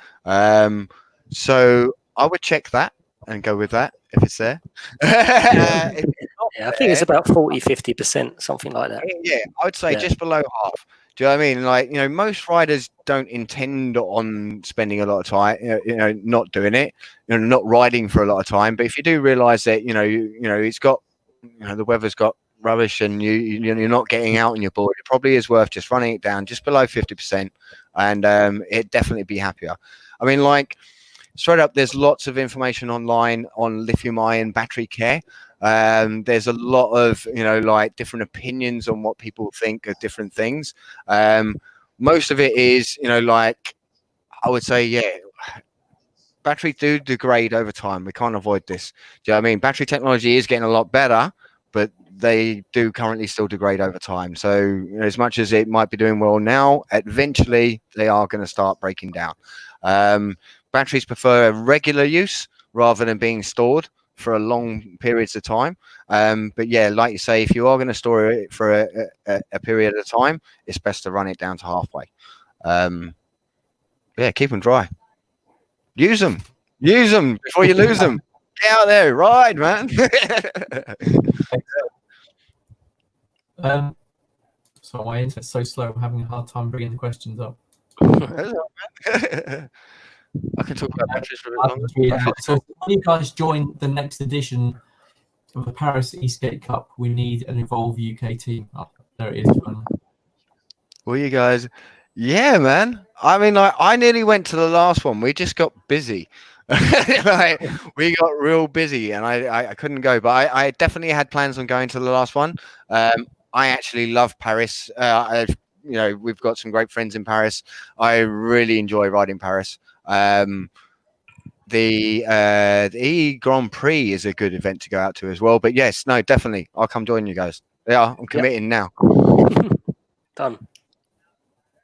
So I would check that and go with that if it's there. I think it's about 40-50%, something like that. Yeah, I would say just below half. Do you know what I mean? Most riders don't intend on spending a lot of time, not doing it, not riding for a lot of time. But if you do realise that, it's got, the weather's got rubbish and you're not getting out on your board, it probably is worth just running it down just below 50%, and it'd definitely be happier. I mean, like straight up, there's lots of information online on lithium-ion battery care. There's a lot of, you know, like different opinions on what people think of different things. Most of it is, you know, like I would say, yeah, batteries do degrade over time. We can't avoid this. Do you know what I mean? Battery technology is getting a lot better, but they do currently still degrade over time. So, you know, as much as it might be doing well now, eventually they are going to start breaking down. Batteries prefer regular use rather than being stored for a long periods of time. But yeah, like you say, if you are going to store it for a period of time, it's best to run it down to halfway. Yeah, keep them dry. Use them before you lose them. Get out there, ride, man. So my internet's so slow, I'm having a hard time bringing the questions up. I can talk about batteries for a bit longer. Yeah. So when you guys join the next edition of the Paris Eastgate Cup, we need an Evolve UK team. Oh, there it is. Well, you guys, yeah, man. I mean, like, I nearly went to the last one. We just got busy. Like, we got real busy, and I couldn't go. But I definitely had plans on going to the last one. I actually love Paris. You know, we've got some great friends in Paris. I really enjoy riding Paris. The E Grand Prix is a good event to go out to as well. But yes, no, definitely, I'll come join you guys. Yeah, I'm committing now. Done.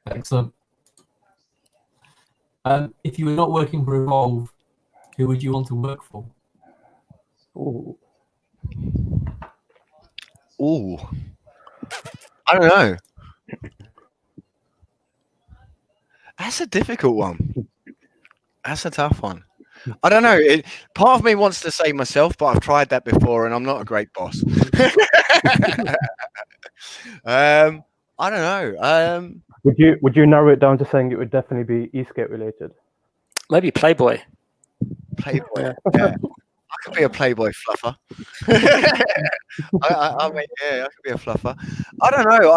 Excellent. If you were not working for Evolve, who would you want to work for? Ooh. Ooh, I don't know. That's a difficult one. That's a tough one. I don't know. Part of me wants to say myself, but I've tried that before, and I'm not a great boss. I don't know. Would you narrow it down to saying it would definitely be Eastgate related? Maybe Playboy. Playboy. Yeah. I could be a Playboy fluffer. I mean, yeah, I could be a fluffer. I don't know.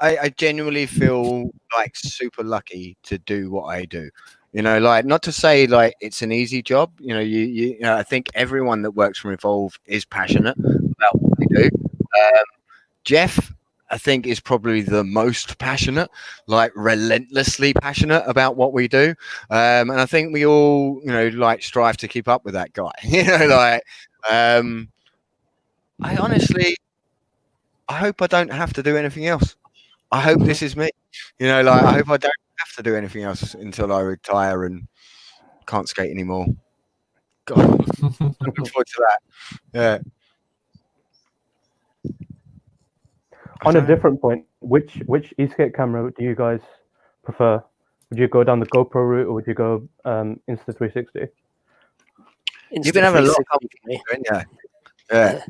I genuinely feel like super lucky to do what I do. You know, like, not to say like it's an easy job. You know, you know, I think everyone that works from Evolve is passionate about what they do. Jeff, I think, is probably the most passionate, like relentlessly passionate about what we do. And I think we all, you know, like strive to keep up with that guy. You know, like, I honestly, I hope I don't have to do anything else. I hope this is me. You know, like, I hope I don't have to do anything else until I retire and can't skate anymore. God, looking forward to that. Yeah. On a different point, which Eastgate camera do you guys prefer? Would you go down the GoPro route, or would you go Insta360? You've been having a lot of fun, haven't you? Yeah.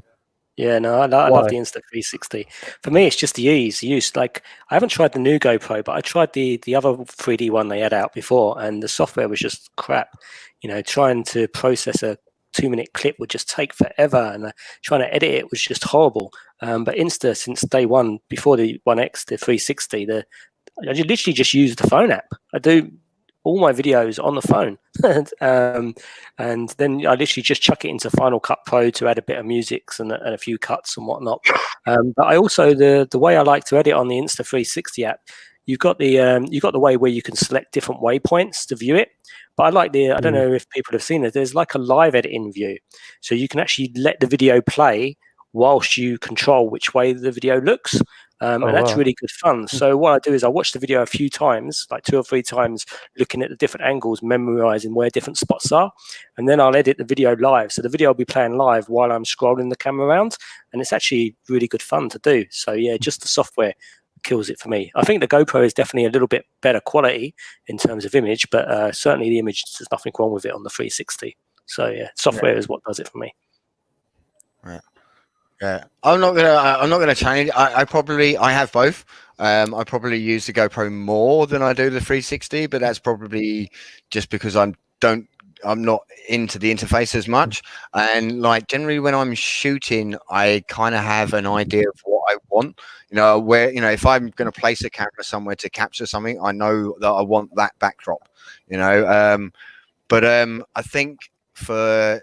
Yeah, no, I love the Insta360. For me, it's just the ease use. Like, I haven't tried the new GoPro, but I tried the other 3D one they had out before, and the software was just crap. You know, trying to process a 2-minute clip would just take forever, and trying to edit it was just horrible. But Insta, since day one, before the 1X, the 360, I literally just use the phone app. I do all my videos on the phone. And then I literally just chuck it into Final Cut Pro to add a bit of music and a few cuts and whatnot. But I also, the way I like to edit on the Insta360 app, you've got the way where you can select different waypoints to view it. But I like I don't know if people have seen it, there's like a live editing view. So you can actually let the video play whilst you control which way the video looks. And that's really good fun. So what I do is I watch the video a few times, like 2 or 3 times, looking at the different angles, memorizing where different spots are. And then I'll edit the video live. So the video will be playing live while I'm scrolling the camera around. And it's actually really good fun to do. So yeah, just the software kills it for me. I think the GoPro is definitely a little bit better quality in terms of image, but certainly the image, there's nothing wrong with it on the 360. So yeah, software is what does it for me. Right. Yeah, I'm not gonna change. I have both. I probably use the GoPro more than I do the 360, but that's probably just because I don't I'm not into the interface as much, and like generally when I'm shooting, I kind of have an idea of what I want. You know, where, you know, if I'm going to place a camera somewhere to capture something, I know that I want that backdrop. You know, but I think for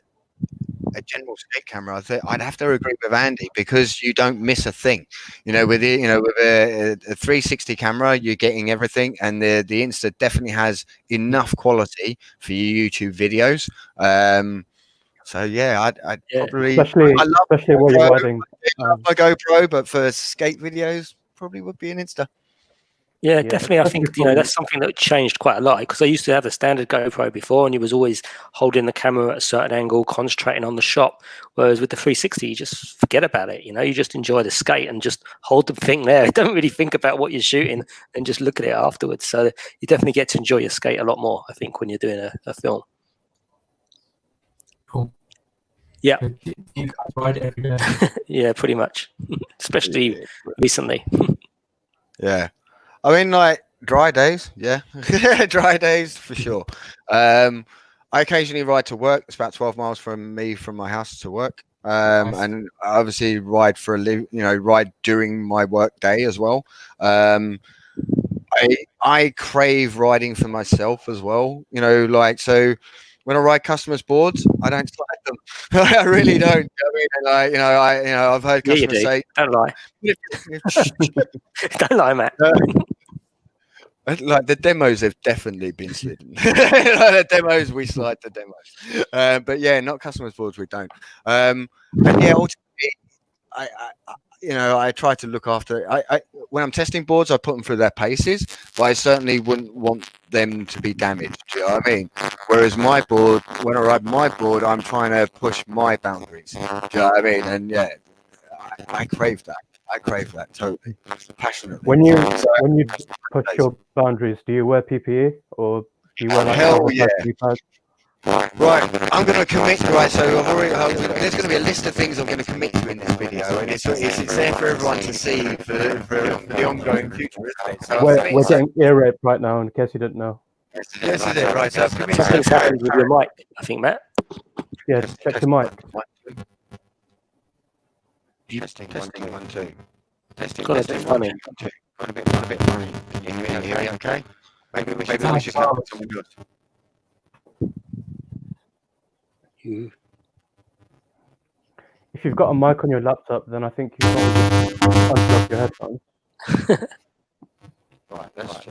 a general skate camera, I'd have to agree with Andy, because you don't miss a thing. You know, with a 360 camera, you're getting everything, and the Insta definitely has enough quality for your YouTube videos. So yeah, I'd probably, especially I love especially while you're riding. I love my GoPro, but for skate videos, probably would be an Insta. Yeah, Yeah, definitely. I think especially that's something that changed quite a lot, because I used to have a standard GoPro before, and you was always holding the camera at a certain angle, concentrating on the shot. Whereas with the 360, you just forget about it. You know, you just enjoy the skate and just hold the thing there. Don't really think about what you're shooting, and just look at it afterwards. So you definitely get to enjoy your skate a lot more, I think, when you're doing a film. Cool. Yeah. Do you guys ride it every day? Yeah, pretty much, especially recently. Yeah, I mean, like dry days, yeah, dry days for sure. I occasionally ride to work. It's about 12 miles from my house to work. Nice. And I obviously ride for ride during my work day as well. I crave riding for myself as well. You know, like, so when I ride customers' boards, I don't slide them. I really don't. I mean, like, I've heard Yeah, you customers do. say, Don't lie. Don't lie, Matt. like the demos have definitely been slidden. The demos, we slide the demos, but yeah, not customers boards, we don't. And yeah, ultimately, I try to look after. I when I'm testing boards, I put them through their paces, but I certainly wouldn't want them to be damaged. Do you know what I mean? Whereas my board, when I ride my board, I'm trying to push my boundaries. Do you know what I mean? And yeah, I crave that. I crave that totally, passionately. when you push your boundaries, do you wear PPE or do you wear like Hell rubber yeah. pads, knee pads? Right, I'm going to commit. Right, so there's going to be a list of things I'm going to commit to in this video, and it's there for everyone to see for the ongoing future, isn't it? So We're getting ear rape right now, in case you didn't know. this is it, right? So Something's happened with your mic, I think, Matt. Yeah, check the mic. Testing 1 2. Testing. Got a bit funny. Got a bit funny. Can you hear me? Okay. Maybe we should have someone else. If you've got a mic on your laptop, then I think you can just unplug your headphones. Right, let's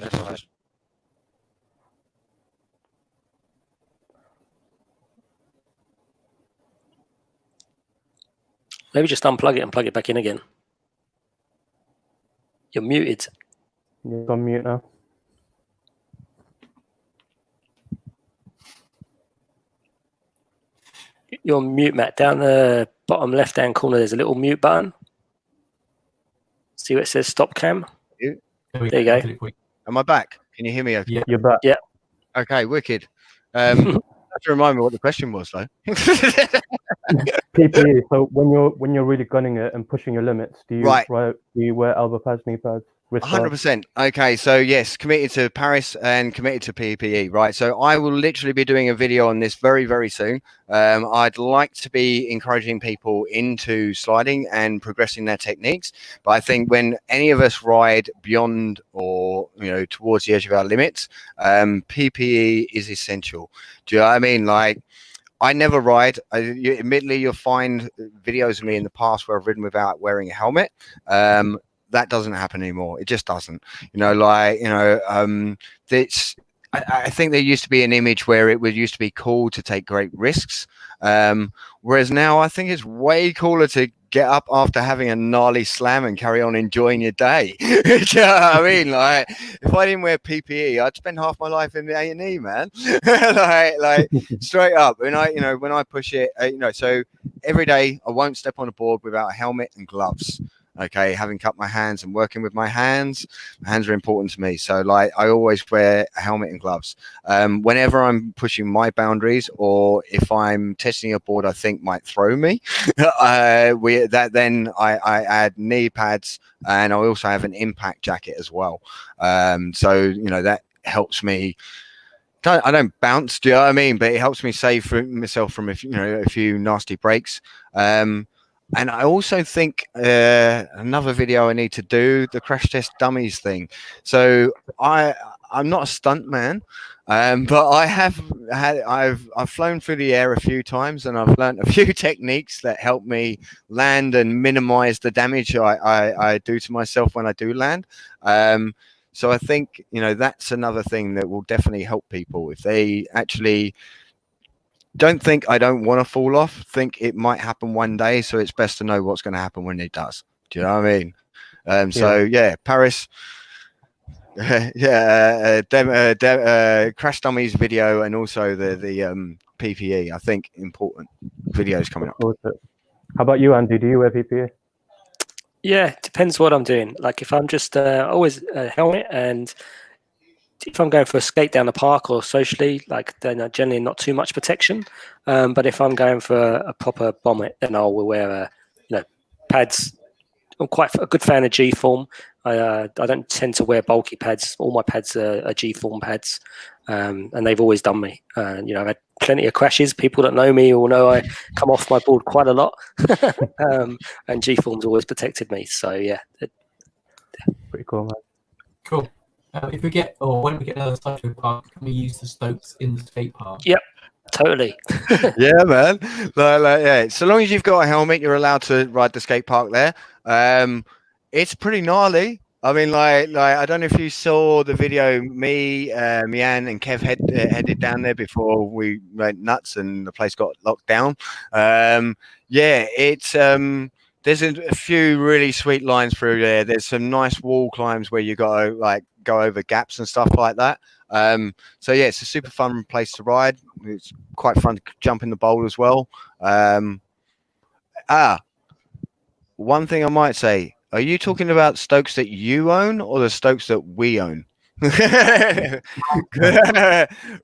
Maybe just unplug it and plug it back in again. You're muted. Yeah, it's on mute now. You're on mute, Matt. Down the bottom left-hand corner, there's a little mute button. See where it says stop cam? There you go. Am I back? Can you hear me? Okay. Yeah. You're back. Yeah. Okay, wicked. You have to remind me what the question was, though. PPE. So when you're really gunning it and pushing your limits, do you wear elbow pads, knee pads, wrist guards? 100%. Okay, so yes, committed to Paris and committed to PPE, right? So I will literally be doing a video on this very, very soon. I'd like to be encouraging people into sliding and progressing their techniques. But I think when any of us ride beyond or, towards the edge of our limits, PPE is essential. Do you know what I mean? Like, I never ride. Admittedly, you'll find videos of me in the past where I've ridden without wearing a helmet. That doesn't happen anymore. It just doesn't. I think there used to be an image where it used to be cool to take great risks. Whereas now I think it's way cooler to get up after having a gnarly slam and carry on enjoying your day. Do you know what I mean? Like, if I didn't wear PPE, I'd spend half my life in the A&E, man. like straight up. And when I push it, so every day I won't step on a board without a helmet and gloves. Okay, having cut my hands and working with my hands are important to me. So like, I always wear a helmet and gloves. Whenever I'm pushing my boundaries, or if I'm testing a board I think might throw me, I add knee pads, and I also have an impact jacket as well. So that helps me I don't bounce, do you know what I mean? But it helps me save myself from a few nasty breaks. And I also think another video I need to do, the crash test dummies thing. So I'm not a stunt man, but I've flown through the air a few times, and I've learned a few techniques that help me land and minimize the damage I do to myself when I do land. So I think that's another thing that will definitely help people if they actually don't think I don't want to fall off. Think it might happen one day, so it's best to know what's going to happen when it does. Do you know what I mean? So yeah, Paris. Crash dummies video, and also the PPE. I think important videos coming up. How about you, Andy? Do you wear PPE? Yeah, depends what I'm doing. Like if I'm just always a helmet, and if I'm going for a skate down the park or socially, like then generally not too much protection. But if I'm going for a proper bomber, then I will wear pads. I'm quite a good fan of G-form. I don't tend to wear bulky pads. All my pads are G-form pads, and they've always done me. I've had plenty of crashes. People that know me will know I come off my board quite a lot, and G-form's always protected me. So yeah, pretty cool, man. Cool. If we get, or when we get another cycling park, can we use the Stokes in the skate park? Yep, totally. Yeah, man. Yeah. So long as you've got a helmet, you're allowed to ride the skate park there. It's pretty gnarly. I mean, like I don't know if you saw the video. Me, Mian, and Kev headed down there before we went nuts and the place got locked down. Yeah, it's there's a few really sweet lines through there. There's some nice wall climbs where you got to go over gaps and stuff like that. So yeah, it's a super fun place to ride. It's quite fun to jump in the bowl as well. One thing I might say, are you talking about Stokes that you own or the Stokes that we own?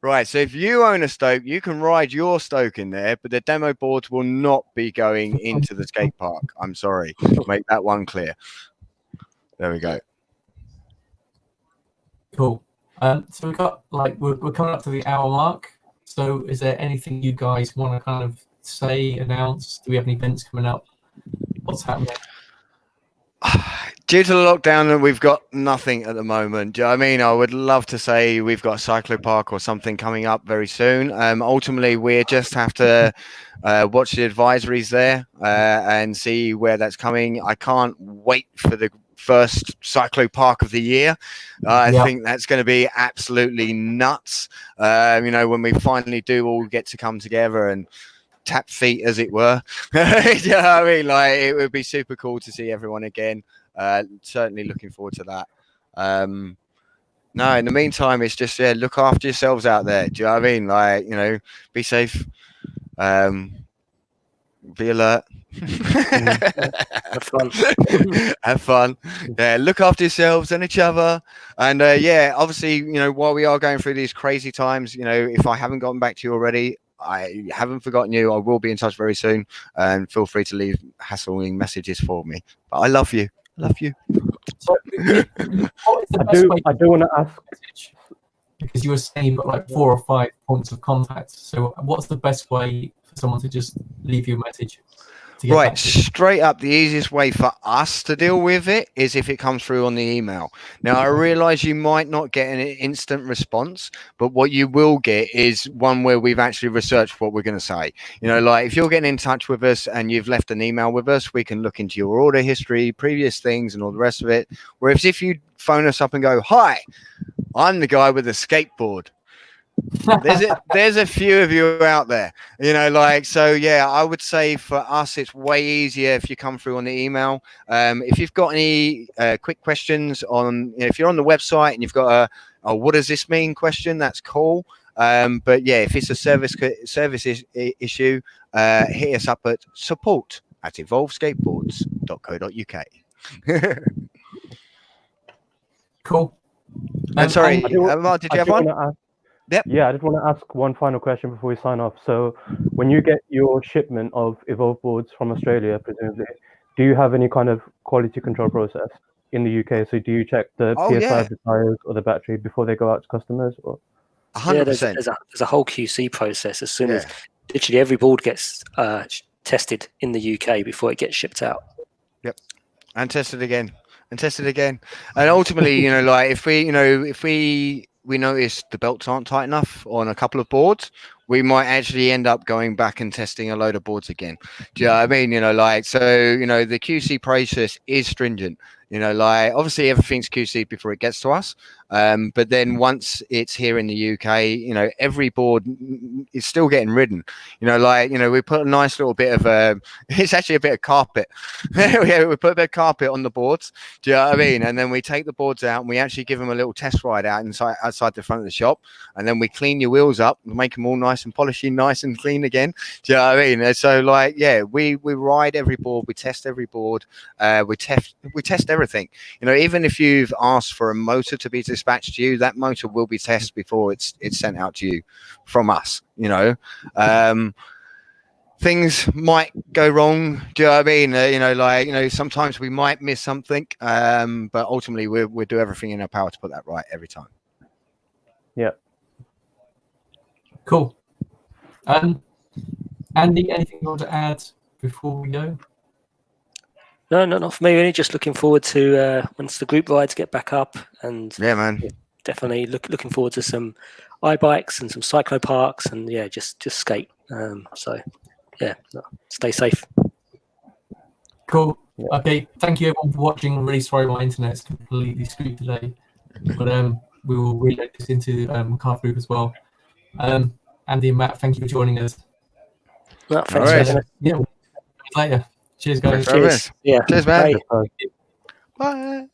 Right, so if you own a Stoke, you can ride your Stoke in there, but the demo boards will not be going into the skate park. I'm sorry, make that one clear. There we go. Cool. So we've got we're coming up to the hour mark. So is there anything you guys want to kind of say, announce? Do we have any events coming up? What's happening? Due to the lockdown, we've got nothing at the moment. Do you know what I mean? I would love to say we've got a cyclopark or something coming up very soon. Ultimately, we just have to watch the advisories there and see where that's coming. I can't wait for the first cyclopark of the year. I think that's going to be absolutely nuts. When we finally do all get to come together and tap feet, as it were. You know what I mean? Like, it would be super cool to see everyone again. Certainly looking forward to that. No, in the meantime, it's just look after yourselves out there. Do you know what I mean? Like, be safe. Be alert. Have fun. Have fun. Yeah, look after yourselves and each other. And obviously, while we are going through these crazy times, if I haven't gotten back to you already, I haven't forgotten you. I will be in touch very soon, and feel free to leave hassling messages for me. But I love you. Love you. So, I do want to ask, because you were saying you've got like 4 or 5 points of contact. So what's the best way for someone to just leave you a message? Right, straight up, the easiest way for us to deal with it is if it comes through on the email. Now, I realize you might not get an instant response, but what you will get is one where we've actually researched what we're going to say. Like if you're getting in touch with us and you've left an email with us, we can look into your order history, previous things, and all the rest of it. Whereas if you phone us up and go, "Hi, I'm the guy with the skateboard," there's a few of you out there, I would say for us it's way easier if you come through on the email. If you've got any quick questions on, if you're on the website and you've got a what does this mean question, that's cool. But yeah, if it's a service issue, hit us up at support@evolveskateboards.co.uk. Cool. I'm sorry, Mark, did you have one? Yep. Yeah, I just want to ask one final question before we sign off. So when you get your shipment of Evolve boards from Australia, presumably, do you have any kind of quality control process in the UK? So do you check the PSI of the tires or the battery before they go out to customers? Or? there's 100%. there's a whole QC process as soon Yeah. as literally every board gets tested in the UK before it gets shipped out. And tested again and tested again. And ultimately, like if we notice the belts aren't tight enough on a couple of boards, we might actually end up going back and testing a load of boards again. Do you know what I mean? The QC process is stringent. Like obviously everything's QC before it gets to us. But then once it's here in the UK, every board is still getting ridden. We put a nice little bit of it's actually a bit of carpet. We put a bit of carpet on the boards. Do you know what I mean? And then we take the boards out and we actually give them a little test ride outside the front of the shop. And then we clean your wheels up and make them all nice and polishy, nice and clean again. Do you know what I mean? And so we ride every board, we test every board, we test everything. Even if you've asked for a motor to be dispatched to you, that motor will be tested before it's sent out to you from us. Things might go wrong. Do you know what I mean? Sometimes we might miss something, but ultimately we'll do everything in our power to put that right every time. Yeah. Cool. Andy, anything you want to add before we go? No, not for me. Really, just looking forward to once the group rides get back up, and Yeah, man. definitely looking forward to some iBikes and some cyclo parks, and just skate. Stay safe. Cool. Yeah. Okay. Thank you everyone for watching. I'm really sorry my internet's completely screwed today, but we will relay this into Car Group as well. Andy and Matt, thank you for joining us. No, thanks All for right. having us. Yeah. Later. Cheers, guys. Thanks for having Cheers. us. Yeah. Cheers, man. Bye. Bye.